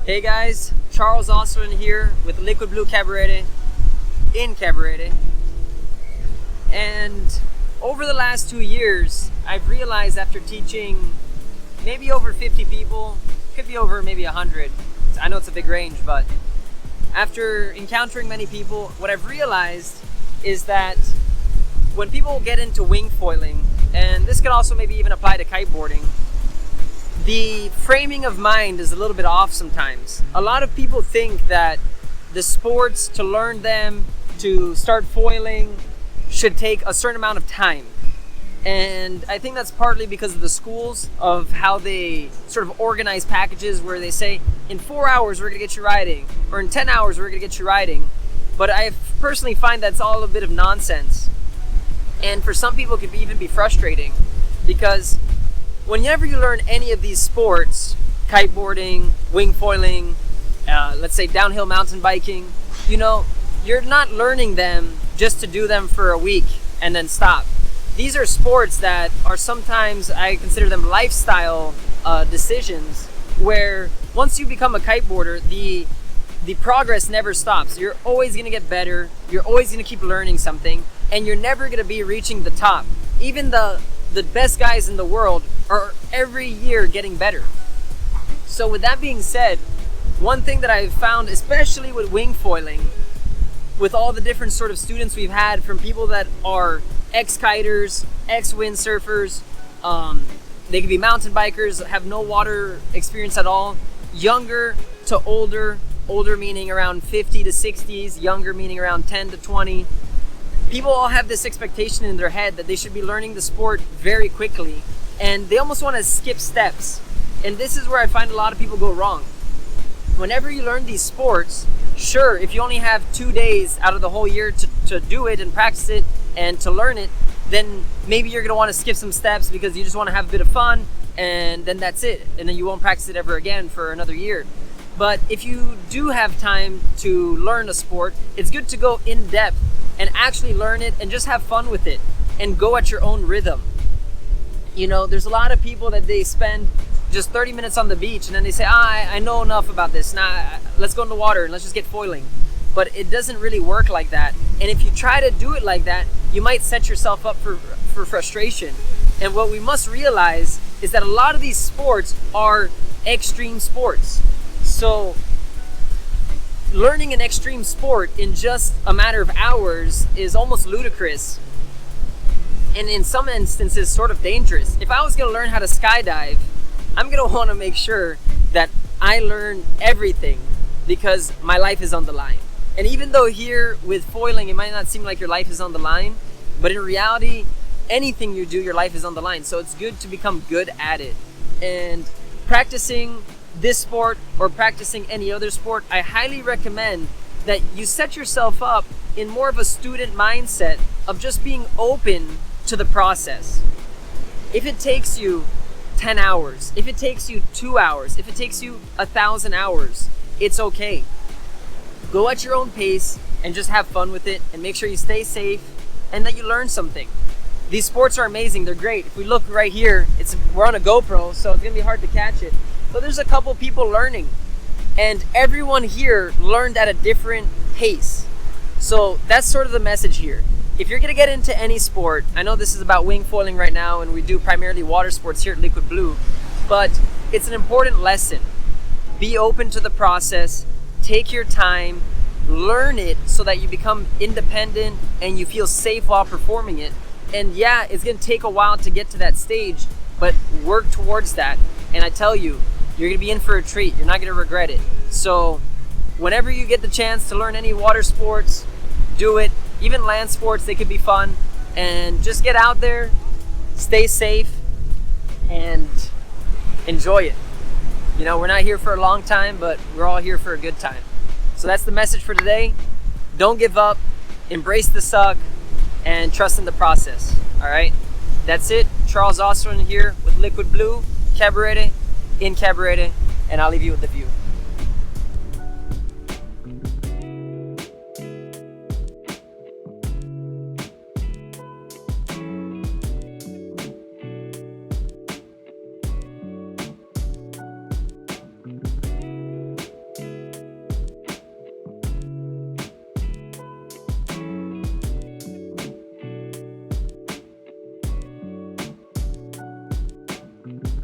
Hey guys, Charles Oswin here with Liquid Blue Cabarete in Cabarete. And over the last 2 years, I've realized after teaching maybe over 50 people, could be over maybe 100. I know it's a big range, but after encountering many people, what I've realized is that when people get into wing foiling, and this could also maybe even apply to kiteboarding, the framing of mind is a little bit off sometimes. A lot of people think that the sports, to learn them, to start foiling, should take a certain amount of time. And I think that's partly because of the schools, of how they sort of organize packages where they say, in 4 hours we're gonna get you riding, or in 10 hours we're gonna get you riding. But I personally find that's all a bit of nonsense. And for some people it could even be frustrating, because whenever you learn any of these sports, kiteboarding, wing foiling, let's say downhill mountain biking, you're not learning them just to do them for a week and then stop. These are sports that are sometimes, I consider them lifestyle decisions, where once you become a kiteboarder, the progress never stops. You're always gonna get better, you're always gonna keep learning something, and you're never gonna be reaching the top. Even the best guys in the world are every year getting better. So with that being said, one thing that I've found, especially with wing foiling, with all the different sort of students we've had, from people that are ex-kiters, ex-windsurfers, they could be mountain bikers, have no water experience at all, younger to older meaning around 50 to 60s, younger meaning around 10 to 20. People all have this expectation in their head that they should be learning the sport very quickly, and they almost want to skip steps. And this is where I find a lot of people go wrong. Whenever you learn these sports, sure, if you only have 2 days out of the whole year to do it and practice it and to learn it, then maybe you're going to want to skip some steps because you just want to have a bit of fun, and then that's it. And then you won't practice it ever again for another year. But if you do have time to learn a sport, it's good to go in depth and actually learn it and just have fun with it and go at your own rhythm. There's a lot of people that they spend just 30 minutes on the beach and then they say, I know enough about this. Now let's go in the water and let's just get foiling. But it doesn't really work like that. And if you try to do it like that, you might set yourself up for frustration. And what we must realize is that a lot of these sports are extreme sports. So learning an extreme sport in just a matter of hours is almost ludicrous, and in some instances sort of dangerous. If I was going to learn how to skydive, I'm going to want to make sure that I learn everything, because my life is on the line. And even though here with foiling it might not seem like your life is on the line, but in reality anything you do, your life is on the line. So it's good to become good at it. And practicing this sport or practicing any other sport, I highly recommend that you set yourself up in more of a student mindset of just being open to the process. If it takes you 10 hours, if it takes you 2 hours, if it takes you 1,000 hours, it's okay. Go at your own pace and just have fun with it, and make sure you stay safe and that you learn something. These sports are amazing, they're great. If we look right here, we're on a GoPro, so it's gonna be hard to catch it. But there's a couple people learning, and everyone here learned at a different pace. So that's sort of the message here. If you're gonna get into any sport, I know this is about wing foiling right now, and we do primarily water sports here at Liquid Blue, but it's an important lesson. Be open to the process, take your time, learn it so that you become independent and you feel safe while performing it. And yeah, it's gonna take a while to get to that stage, but work towards that. And I tell you, you're gonna be in for a treat. You're not gonna regret it. So whenever you get the chance to learn any water sports, do it. Even land sports, they could be fun. And just get out there, stay safe, and enjoy it. We're not here for a long time, but we're all here for a good time. So that's the message for today. Don't give up, embrace the suck, and trust in the process. All right? That's it. Charles Oswin here with Liquid Blue Cabarete in Cabarete, and I'll leave you with the view.